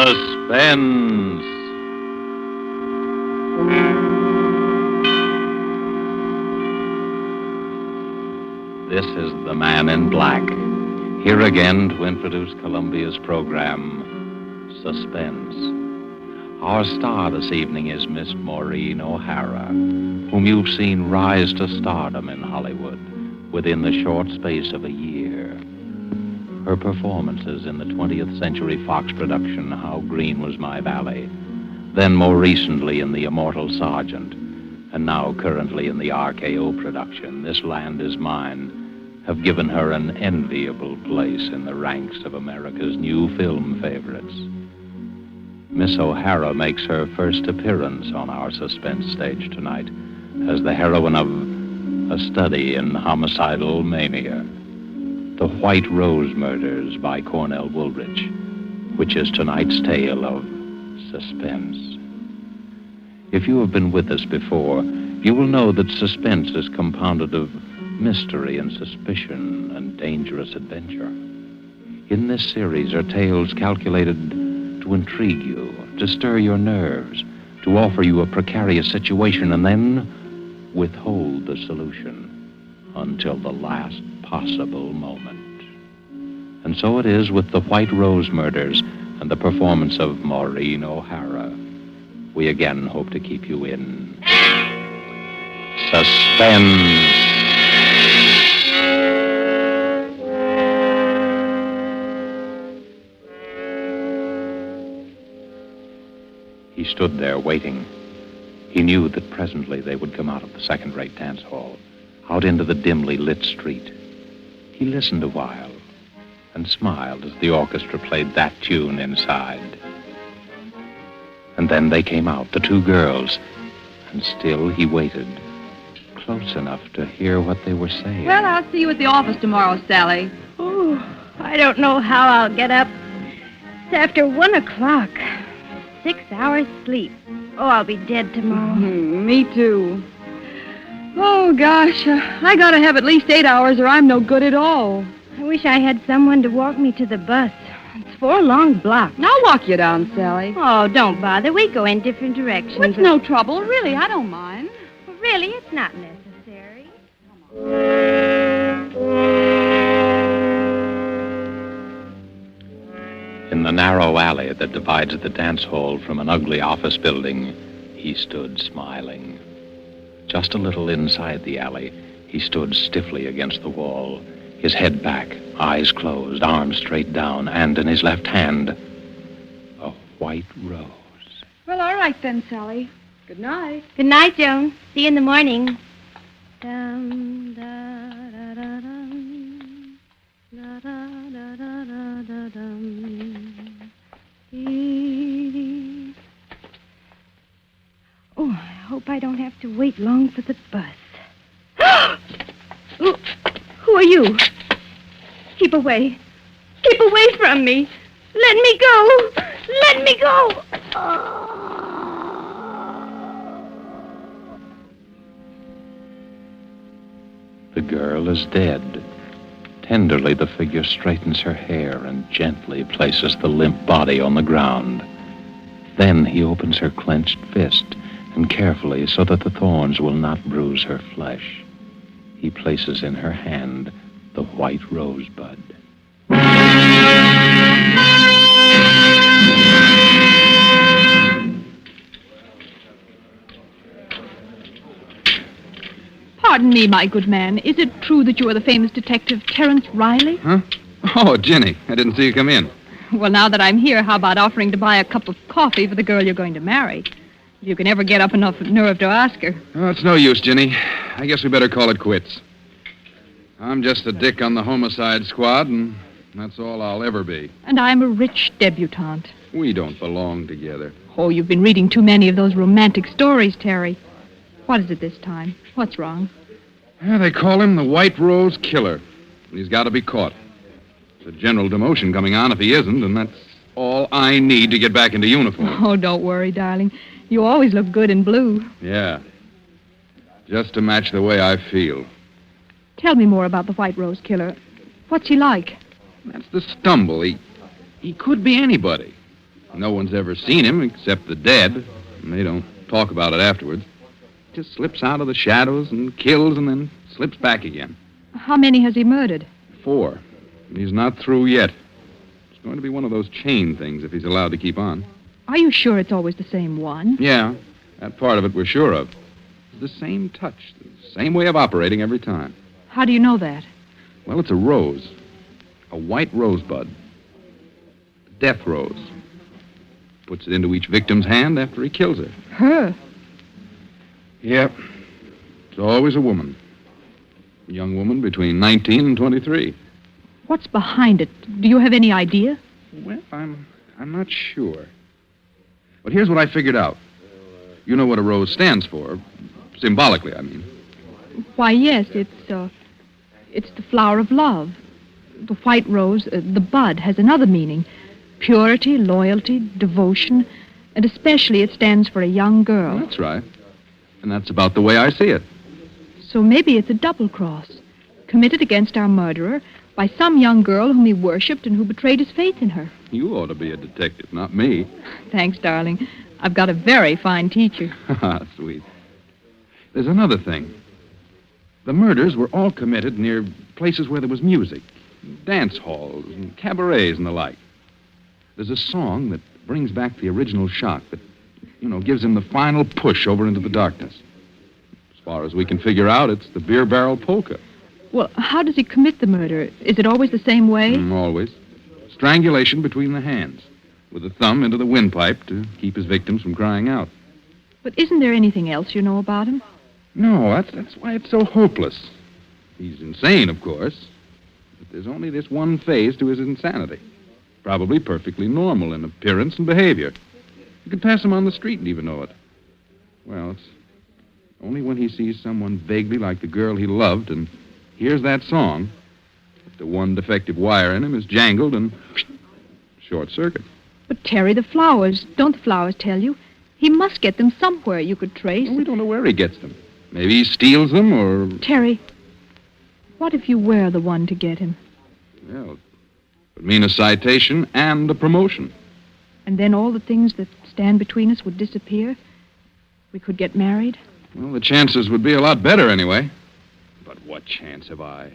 Suspense. This is the Man in Black, here again to introduce Columbia's program, Suspense. Our star this evening is Miss Maureen O'Hara, whom you've seen rise to stardom in Hollywood within the short space of a year. Her performances in the 20th Century Fox production, How Green Was My Valley, then more recently in The Immortal Sergeant, and now currently in the RKO production, This Land Is Mine, have given her an enviable place in the ranks of America's new film favorites. Miss O'Hara makes her first appearance on our suspense stage tonight as the heroine of A Study in Homicidal Mania, The White Rose Murders by Cornell Woolrich, which is tonight's tale of suspense. If you have been with us before, you will know that suspense is compounded of mystery and suspicion and dangerous adventure. In this series are tales calculated to intrigue you, to stir your nerves, to offer you a precarious situation and then withhold the solution until the last possible moment. And so it is with The White Rose Murders and the performance of Maureen O'Hara. We again hope to keep you in suspense. He stood there waiting. He knew that presently they would come out of the second-rate dance hall, out into the dimly lit street. He listened a while and smiled as the orchestra played that tune inside. And then they came out, the two girls, and still he waited, close enough to hear what they were saying. Well, I'll see you at the office tomorrow, Sally. Oh, I don't know how I'll get up. It's after 1 o'clock. 6 hours sleep. Oh, I'll be dead tomorrow. Me too. Oh, gosh, I gotta have at least 8 hours or I'm no good at all. I wish I had someone to walk me to the bus. It's 4 long blocks. I'll walk you down, Sally. Oh, don't bother. We go in different directions. Well, it's no trouble. Really, I don't mind. Well, really, it's not necessary. In the narrow alley that divides the dance hall from an ugly office building, he stood smiling. Just a little inside the alley, he stood stiffly against the wall, his head back, eyes closed, arms straight down, and in his left hand, a white rose. Well, all right then, Sally. Good night. Good night, Joan. See you in the morning. Dum, da, da, da, dum. Da, da, da, da, da, da, dum. Dee. Oh, I hope I don't have to wait long for the bus. Who are you? Keep away. Keep away from me. Let me go. Let me go. The girl is dead. Tenderly, the figure straightens her hair and gently places the limp body on the ground. Then he opens her clenched fist, and carefully, so that the thorns will not bruise her flesh, he places in her hand the white rosebud. Pardon me, my good man. Is it true that you are the famous detective Terence Riley? Huh? Oh, Jenny, I didn't see you come in. Well, now that I'm here, how about offering to buy a cup of coffee for the girl you're going to marry? If you can ever get up enough nerve to ask her. Oh, it's no use, Jenny. I guess we better call it quits. I'm just a dick on the homicide squad, and that's all I'll ever be. And I'm a rich debutante. We don't belong together. Oh, you've been reading too many of those romantic stories, Terry. What is it this time? What's wrong? Yeah, they call him the White Rose Killer. And he's got to be caught. There's a general demotion coming on if he isn't, and that's all I need to get back into uniform. Oh, don't worry, darling. You always look good in blue. Yeah. Just to match the way I feel. Tell me more about the White Rose Killer. What's he like? That's the stumble. He could be anybody. No one's ever seen him except the dead, and they don't talk about it afterwards. Just slips out of the shadows and kills and then slips back again. How many has he murdered? 4. And he's not through yet. It's going to be one of those chain things if he's allowed to keep on. Are you sure it's always the same one? Yeah, that part of it we're sure of. It's the same touch, the same way of operating every time. How do you know that? Well, it's a rose. A white rosebud. Death rose. Puts it into each victim's hand after he kills her. Her? Yep. It's always a woman. A young woman between 19 and 23. What's behind it? Do you have any idea? Well, I'm not sure. But here's what I figured out. You know what a rose stands for. Symbolically, I mean. Why, yes, it's the flower of love. The white rose, the bud, has another meaning. Purity, loyalty, devotion, and especially it stands for a young girl. That's right. And that's about the way I see it. So maybe it's a double cross, committed against our murderer by some young girl whom he worshipped and who betrayed his faith in her. You ought to be a detective, not me. Thanks, darling. I've got a very fine teacher. Sweet. There's another thing. The murders were all committed near places where there was music, dance halls and cabarets and the like. There's a song that brings back the original shock that, gives him the final push over into the darkness. As far as we can figure out, it's the beer barrel polka. Well, how does he commit the murder? Is it always the same way? Always. Strangulation between the hands, with the thumb into the windpipe to keep his victims from crying out. But isn't there anything else you know about him? No, that's why it's so hopeless. He's insane, of course, but there's only this one phase to his insanity. Probably perfectly normal in appearance and behavior. You could pass him on the street and even know it. Well, it's only when he sees someone vaguely like the girl he loved and hears that song that the one defective wire in him is jangled and short circuit. But, Terry, the flowers, don't the flowers tell you? He must get them somewhere you could trace. Well, we don't know where he gets them. Maybe he steals them or... Terry, what if you were the one to get him? Well, it would mean a citation and a promotion. And then all the things that stand between us would disappear? We could get married? Well, the chances would be a lot better anyway. But what chance have I?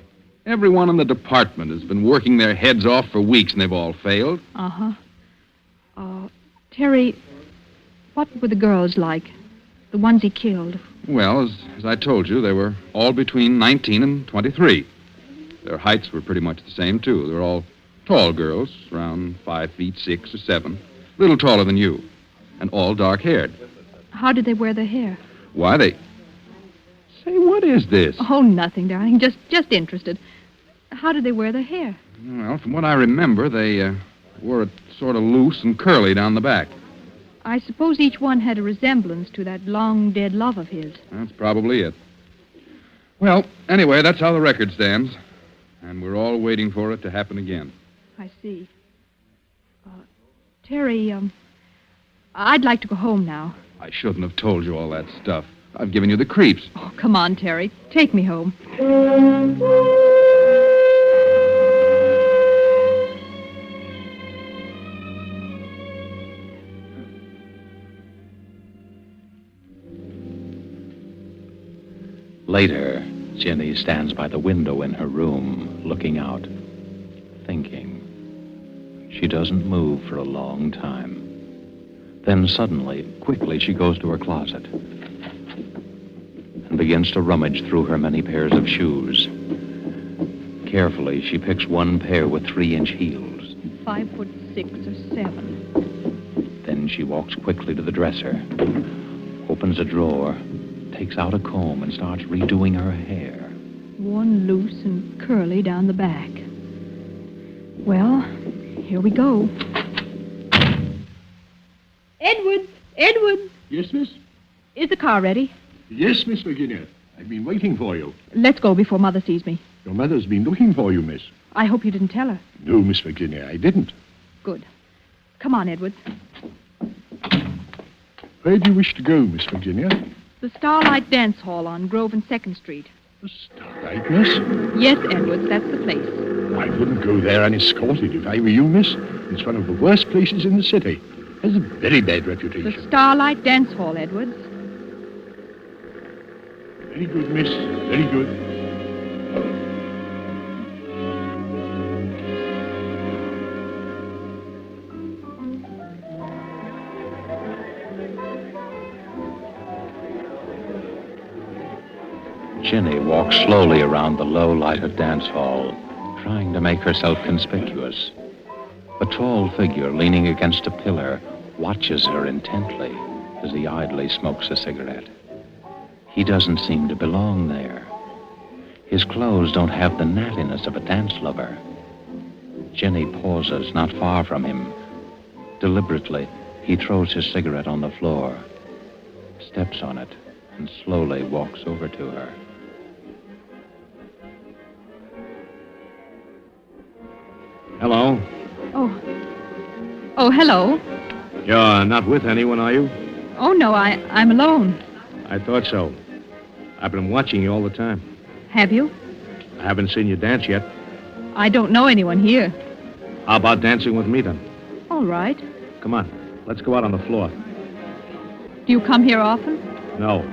Everyone in the department has been working their heads off for weeks and they've all failed. Uh-huh. Terry, what were the girls like? The ones he killed? Well, as I told you, they were all between 19 and 23. Their heights were pretty much the same, too. They were all tall girls, around 5 feet 6 or 7. A little taller than you. And all dark-haired. How did they wear their hair? Why, they... Say, what is this? Oh, nothing, darling. Just interested. How did they wear their hair? Well, from what I remember, they wore it sort of loose and curly down the back. I suppose each one had a resemblance to that long-dead love of his. That's probably it. Well, anyway, that's how the record stands. And we're all waiting for it to happen again. I see. Terry, I'd like to go home now. I shouldn't have told you all that stuff. I've given you the creeps. Oh, come on, Terry. Take me home. Later, Jenny stands by the window in her room, looking out, thinking. She doesn't move for a long time. Then suddenly, quickly, she goes to her closet and begins to rummage through her many pairs of shoes. Carefully, she picks one pair with 3-inch heels. 5'6" or 7. Then she walks quickly to the dresser, opens a drawer, takes out a comb, and starts redoing her hair. One loose and curly down the back. Well, here we go. Edward! Yes, miss? Is the car ready? Yes, Miss Virginia. I've been waiting for you. Let's go before Mother sees me. Your mother's been looking for you, miss. I hope you didn't tell her. No, Miss Virginia, I didn't. Good. Come on, Edward. Where do you wish to go, Miss Virginia? The Starlight Dance Hall on Grove and 2nd Street. The Starlight, miss? Yes, Edwards, that's the place. I wouldn't go there unescorted if I were you, miss. It's one of the worst places in the city. Has a very bad The reputation. Starlight Dance Hall, Edwards. Very good, miss. Very good. Ginny walks slowly around the low-lighted dance hall, trying to make herself conspicuous. A tall figure leaning against a pillar watches her intently as he idly smokes a cigarette. He doesn't seem to belong there. His clothes don't have the nattiness of a dance lover. Ginny pauses not far from him. Deliberately, he throws his cigarette on the floor, steps on it, and slowly walks over to her. Hello. Oh, hello. You're not with anyone, are you? Oh, no, I'm alone. I thought so. I've been watching you all the time. Have you? I haven't seen you dance yet. I don't know anyone here. How about dancing with me, then? All right. Come on. Let's go out on the floor. Do you come here often? No.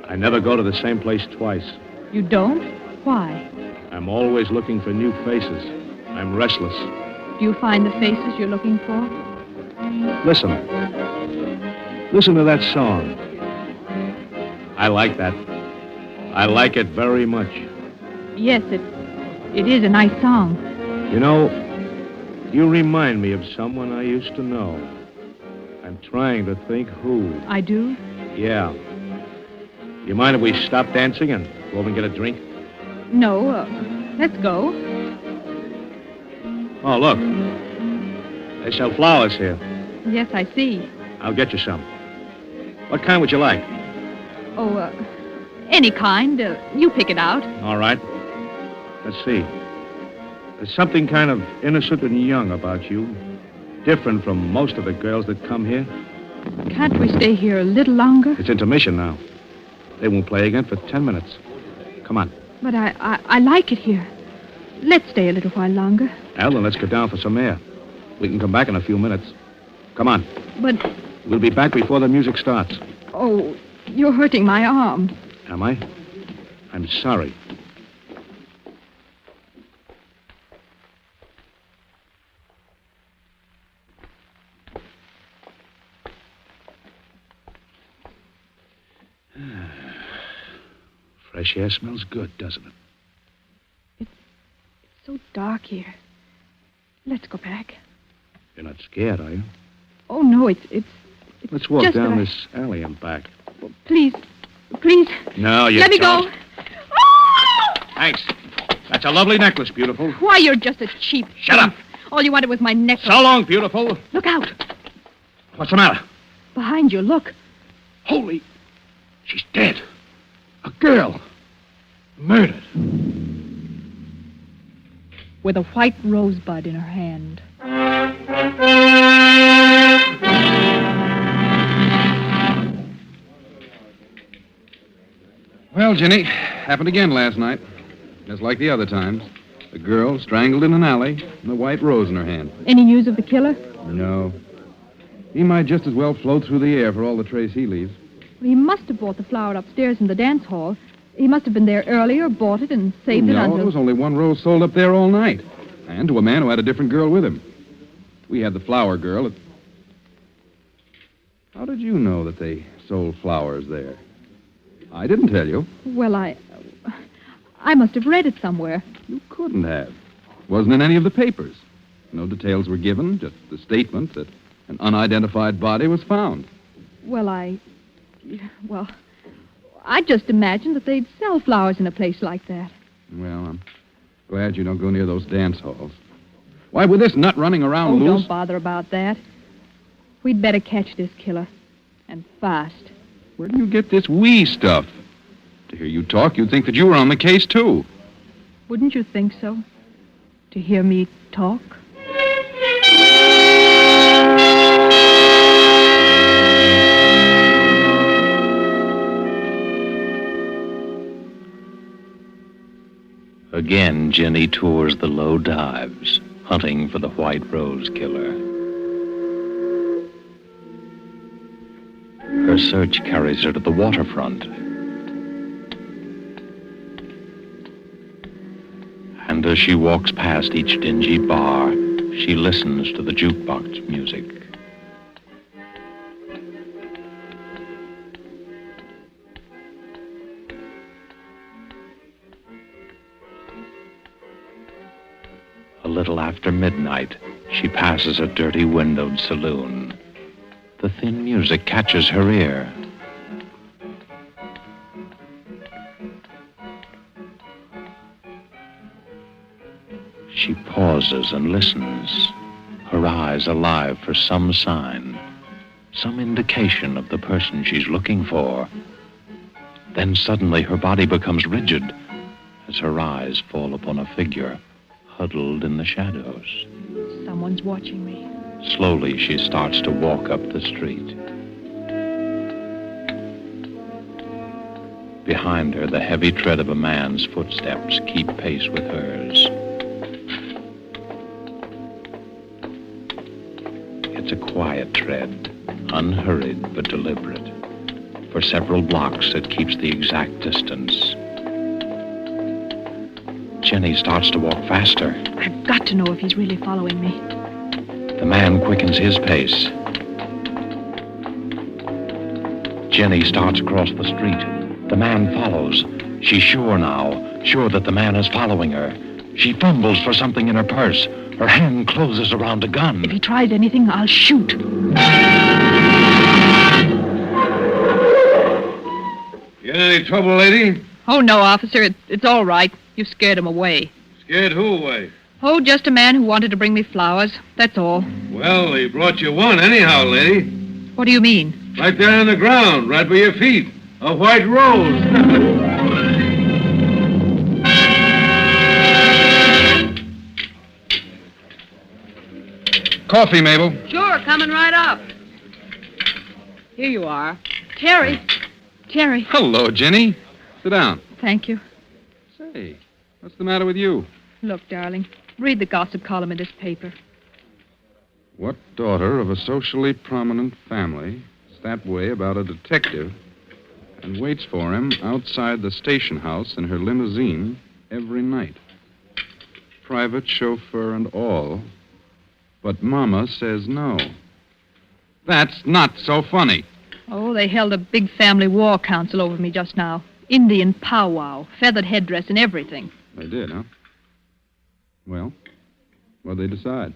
I never go to the same place twice. You don't? Why? I'm always looking for new faces. I'm restless. Do you find the faces you're looking for? Listen. Listen to that song. I like that. I like it very much. Yes, it is a nice song. You know, you remind me of someone I used to know. I'm trying to think who. I do? Yeah. You mind if we stop dancing and go over and get a drink? No, let's go. Oh, look. They sell flowers here. Yes, I see. I'll get you some. What kind would you like? Oh, any kind. You pick it out. All right. Let's see. There's something kind of innocent and young about you. Different from most of the girls that come here. Can't we stay here a little longer? It's intermission now. They won't play again for 10 minutes. Come on. But I like it here. Let's stay a little while longer. Well, then let's go down for some air. We can come back in a few minutes. Come on. But, We'll be back before the music starts. oh, you're hurting my arm. Am I? I'm sorry. Fresh air smells good, doesn't it? It's so dark here. Let's go back. You're not scared, are you? Oh, no, it's Let's walk just down that this alley and back. Please. No, you Let me don't. go. Oh! Thanks. That's a lovely necklace, beautiful. Why, you're just a cheap Shut up. thief. All you wanted was my necklace. So long, beautiful. Look out. What's the matter? Behind you, look. Holy. She's dead. A girl. Murdered. With a white rosebud in her hand. Well, Ginny, happened again last night. Just like the other times. A girl strangled in an alley and a white rose in her hand. Any news of the killer? No. He might just as well float through the air for all the trace he leaves. Well, he must have bought the flower upstairs in the dance hall. He must have been there earlier, bought it, and saved it No, until... there was only one rose sold up there all night. And to a man who had a different girl with him. We had the flower girl at... How did you know that they sold flowers there? I didn't tell you. Well, I must have read it somewhere. You couldn't have. Wasn't in any of the papers. No details were given, just the statement that an unidentified body was found. Well, I just imagined that they'd sell flowers in a place like that. Well, I'm glad you don't go near those dance halls. Why, with this nut running around Oh, loose... don't bother about that. We'd better catch this killer. And fast. Where do you get this we stuff? To hear you talk, you'd think that you were on the case, too. Wouldn't you think so? To hear me talk? Again, Ginny tours the low dives, hunting for the White Rose Killer. Her search carries her to the waterfront. And as she walks past each dingy bar, she listens to the jukebox music. A little after midnight, she passes a dirty windowed saloon. The thin music catches her ear. She pauses and listens, her eyes alive for some sign, some indication of the person she's looking for. Then suddenly her body becomes rigid as her eyes fall upon a figure huddled in the shadows. Someone's watching me. Slowly, she starts to walk up the street. Behind her, the heavy tread of a man's footsteps keep pace with hers. It's a quiet tread, unhurried but deliberate. For several blocks, it keeps the exact distance. Jenny starts to walk faster. I've got to know if he's really following me. The man quickens his pace. Jenny starts across the street. The man follows. She's sure now, sure that the man is following her. She fumbles for something in her purse. Her hand closes around a gun. If he tries anything, I'll shoot. You in any trouble, lady? Oh, no, officer. It's all right. You scared him away. Scared who away? Oh, just a man who wanted to bring me flowers. That's all. Well, he brought you one anyhow, lady. What do you mean? Right there on the ground, right by your feet. A white rose. Coffee, Mabel. Sure, coming right up. Here you are. Terry. Terry. Hello, Jenny. Sit down. Thank you. Say, what's the matter with you? Look, darling, read the gossip column in this paper. What daughter of a socially prominent family is that way about a detective and waits for him outside the station house in her limousine every night? Private chauffeur and all. But Mama says no. That's not so funny. Oh, they held a big family war council over me just now. Indian powwow, feathered headdress and everything. They did, huh? Well, what'd they decide?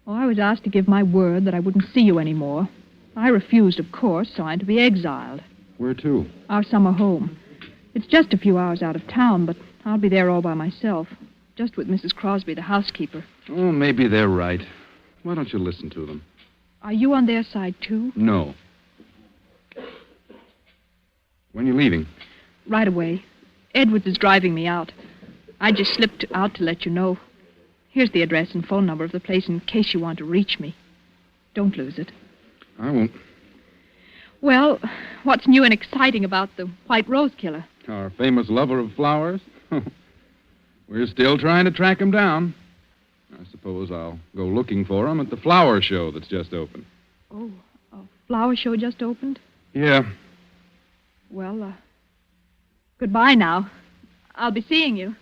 Oh, I was asked to give my word that I wouldn't see you anymore. I refused, of course, so I'm to be exiled. Where to? Our summer home. It's just a few hours out of town, but I'll be there all by myself. Just with Mrs. Crosby, the housekeeper. Oh, maybe they're right. Why don't you listen to them? Are you on their side, too? No. When are you leaving? Right away. Edwards is driving me out. I just slipped out to let you know. Here's the address and phone number of the place in case you want to reach me. Don't lose it. I won't. Well, what's new and exciting about the White Rose Killer? Our famous lover of flowers? We're still trying to track him down. I suppose I'll go looking for him at the flower show that's just opened. Oh, a flower show just opened? Yeah. Well, goodbye now. I'll be seeing you.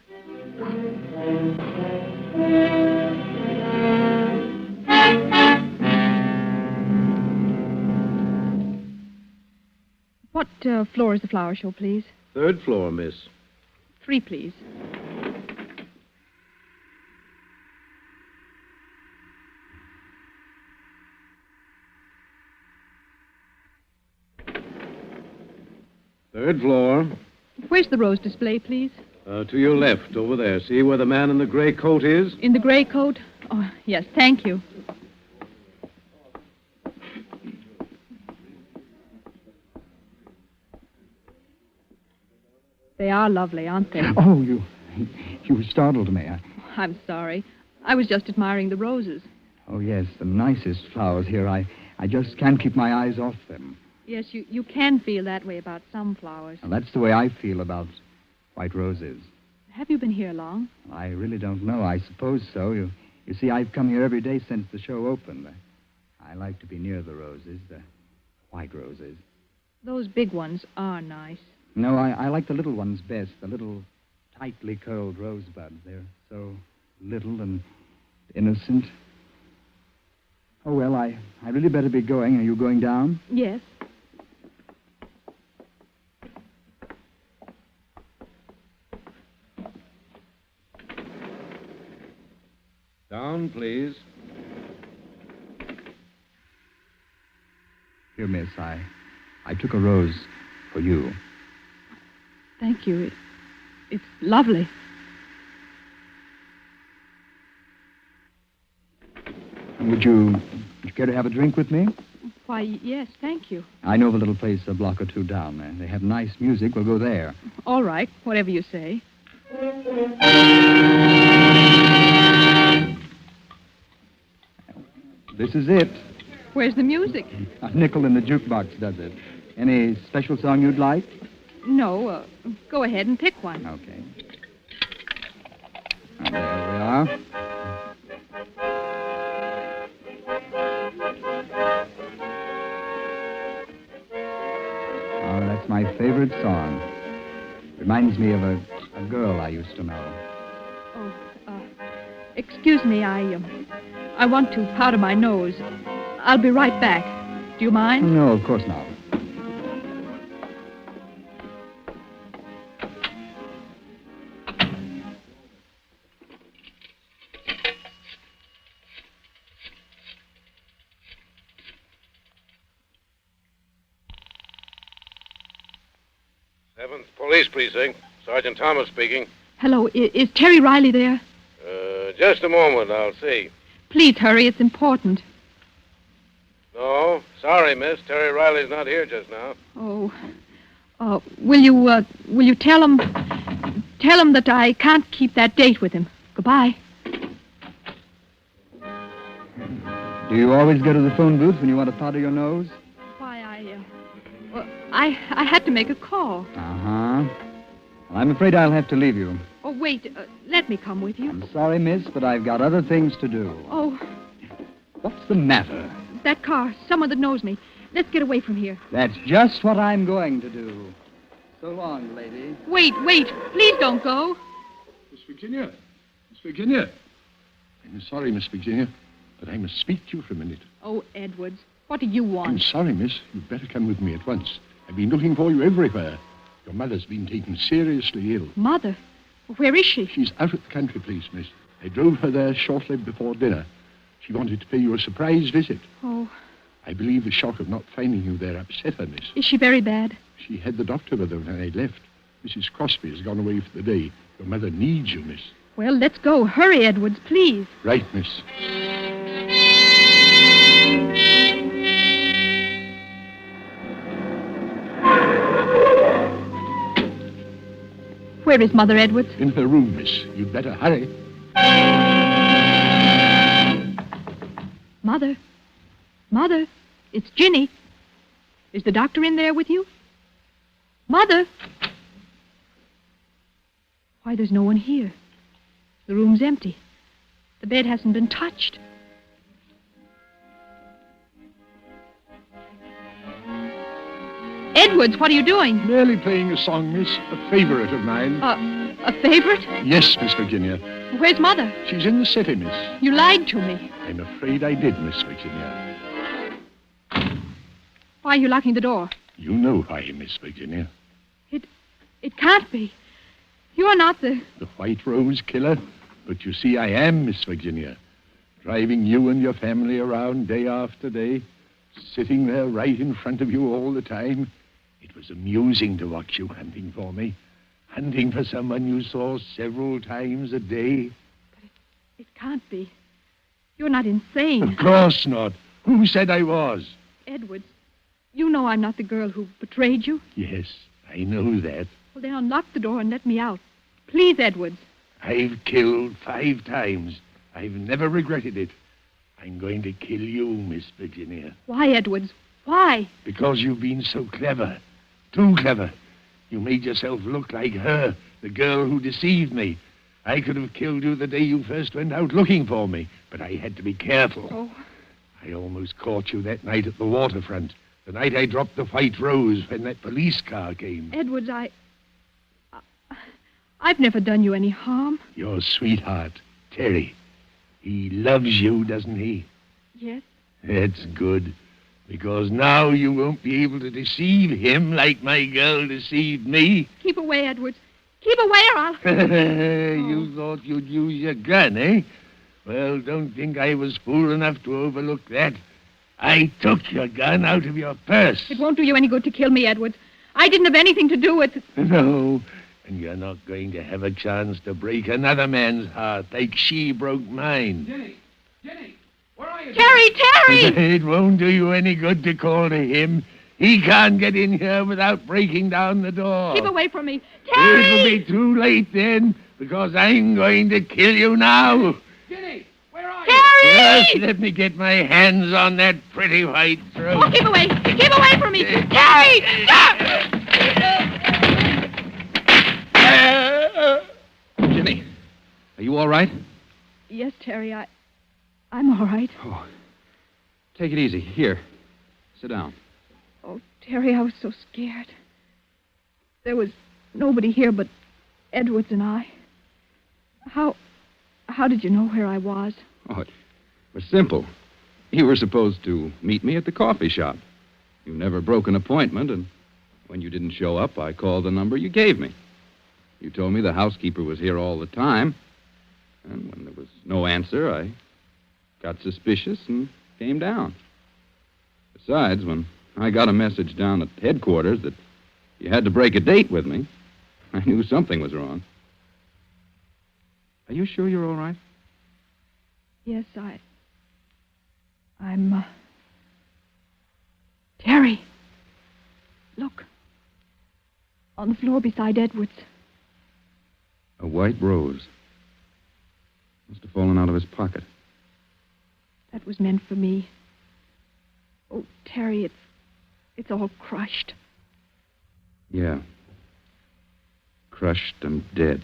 What floor is the flower show, please? 3rd floor, miss. 3, please. Third floor. Where's the rose display, please? To your left, over there. See where the man in the gray coat is? In the gray coat? Oh, yes, thank you. They are lovely, aren't they? Oh, you startled me. I'm sorry. I was just admiring the roses. Oh, yes, the nicest flowers here. I just can't keep my eyes off them. Yes, you can feel that way about some flowers. Well, that's the way I feel about white roses. Have you been here long? I really don't know. I suppose so. You see, I've come here every day since the show opened. I like to be near the roses, the white roses. Those big ones are nice. No, I like the little ones best, the little tightly curled rosebuds. They're so little and innocent. Oh, well, I really better be going. Are you going down? Yes. Down, please. Here, miss, I took a rose for you. Thank you. It's lovely. Would you care to have a drink with me? Why, yes, thank you. I know of a little place a block or two down there. They have nice music. We'll go there. All right, whatever you say. This is it. Where's the music? A nickel in the jukebox does it. Any special song you'd like? No, go ahead and pick one. Okay. There we are. Oh, that's my favorite song. Reminds me of a girl I used to know. Oh, excuse me, I want to powder my nose. I'll be right back. Do you mind? No, of course not. Seventh Police Precinct. Sergeant Thomas speaking. Hello, is Terry Riley there? Just a moment, I'll see. Please hurry, it's important. No, sorry, miss. Terry Riley's not here just now. Oh, will you tell him that I can't keep that date with him. Goodbye. Do you always go to the phone booth when you want to powder your nose? Why, I had to make a call. Uh-huh. Well, I'm afraid I'll have to leave you. Oh, wait, let me come with you. I'm sorry, miss, but I've got other things to do. Oh, What's the matter? that car, someone that knows me. Let's get away from here. That's just what I'm going to do. So long, lady. Wait, please don't go. Miss Virginia. Miss Virginia. I'm sorry, Miss Virginia, but I must speak to you for a minute. Oh, Edwards, what do you I'm want? sorry, miss. You'd better come with me at once. I've been looking for you everywhere. Your mother's been taken seriously ill. Mother? Where is she? She's out at the country place, miss. I drove her there shortly before dinner. She wanted to pay you a surprise visit. Oh, I believe the shock of not finding you there upset her, miss. is she very bad? She had the doctor with her when I left. Mrs. Crosby has gone away for the day. Your mother needs you, miss. Well, let's go. Hurry, Edwards, please. Right, miss. Where is Mother, Edwards? In her room, miss. You'd better hurry. Mother? Mother? It's Ginny. Is the doctor in there with you? Mother? Why, there's no one here. The room's empty. The bed hasn't been touched. Edwards, what are you doing? Merely playing a song, miss. A favorite of mine. A favorite? Yes, Miss Virginia. Where's Mother? She's in the city, miss. You lied to me. I'm afraid I did, Miss Virginia. Why are you locking the door? You know why, Miss Virginia. It can't be. You're not the... The White Rose killer. But you see, I am, Miss Virginia. Driving you and your family around day after day. Sitting there right in front of you all the time. It was amusing to watch you hunting for me. Hunting for someone you saw several times a day. It can't be. You're not insane. Of course not. Who said I was? Edwards, you know I'm not the girl who betrayed you. Yes, I know that. Well, then unlock the door and let me out. Please, Edwards. I've killed 5 times. I've never regretted it. I'm going to kill you, Miss Virginia. Why, Edwards? Why? Because you've been so clever. Too clever. You made yourself look like her, the girl who deceived me. I could have killed you the day you first went out looking for me, but I had to be careful. Oh. I almost caught you that night at the waterfront. Tonight I dropped the White Rose when that police car came. Edwards, I've never done you any harm. Your sweetheart, Terry. He loves you, doesn't he? Yes. That's good. Because now you won't be able to deceive him like my girl deceived me. Keep away, Edwards. Keep away or I'll... You thought you'd use your gun, eh? Well, don't think I was fool enough to overlook that. I took your gun out of your purse. It won't do you any good to kill me, Edwards. I didn't have anything to do with... No, and you're not going to have a chance to break another man's heart like she broke mine. Jenny, where are you? Terry! It won't do you any good to call to him. He can't get in here without breaking down the door. Keep away from me. Terry! It'll be too late then, because I'm going to kill you now. Jenny, where are Terry! Just let me get my hands on that pretty white throat. Oh, keep away. Keep away from me. Terry! Stop! Jenny, are you all right? Yes, Terry, I'm all right. Oh, take it easy. Here, sit down. Oh, Terry, I was so scared. There was nobody here but Edwards and I. How did you know where I was? Oh, it was simple. You were supposed to meet me at the coffee shop. You never broke an appointment, and when you didn't show up, I called the number you gave me. You told me the housekeeper was here all the time, and when there was no answer, I got suspicious and came down. Besides, when I got a message down at headquarters that you had to break a date with me, I knew something was wrong. Are you sure you're all right? Yes, I'm, Terry, look. On the floor beside Edwards. A white rose. Must have fallen out of his pocket. That was meant for me. Oh, Terry, it's all crushed. Yeah. Crushed and dead.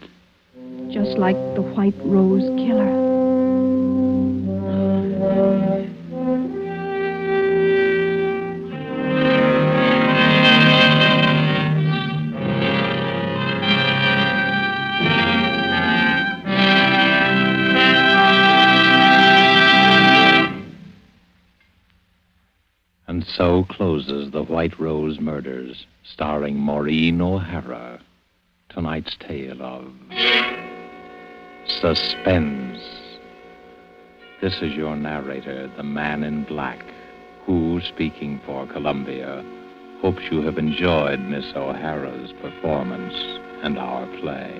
Just like the White Rose killer. And so closes The White Rose Murders, starring Maureen O'Hara. Tonight's tale of suspense. This is your narrator, the man in black, who, speaking for Columbia, hopes you have enjoyed Miss O'Hara's performance and our play.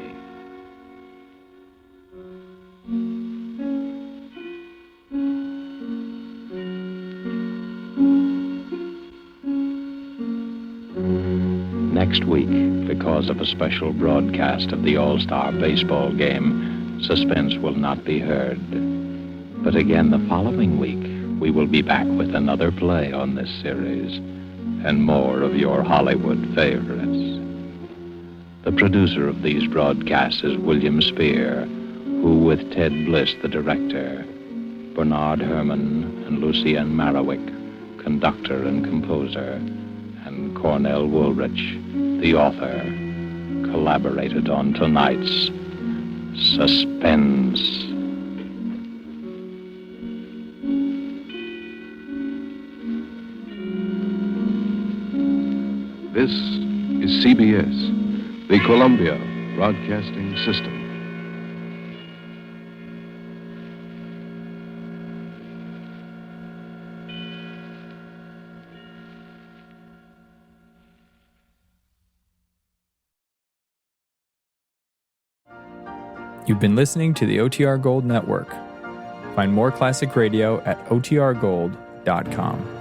Next week, because of a special broadcast of the All-Star baseball game, suspense will not be heard. But again, the following week, we will be back with another play on this series and more of your Hollywood favorites. The producer of these broadcasts is William Spear, who, with Ted Bliss, the director, Bernard Herrmann and Lucien Marowik, conductor and composer, and Cornell Woolrich, the author, collaborated on tonight's Suspense. This is CBS, the Columbia Broadcasting System. You've been listening to the OTR Gold Network. Find more classic radio at otrgold.com.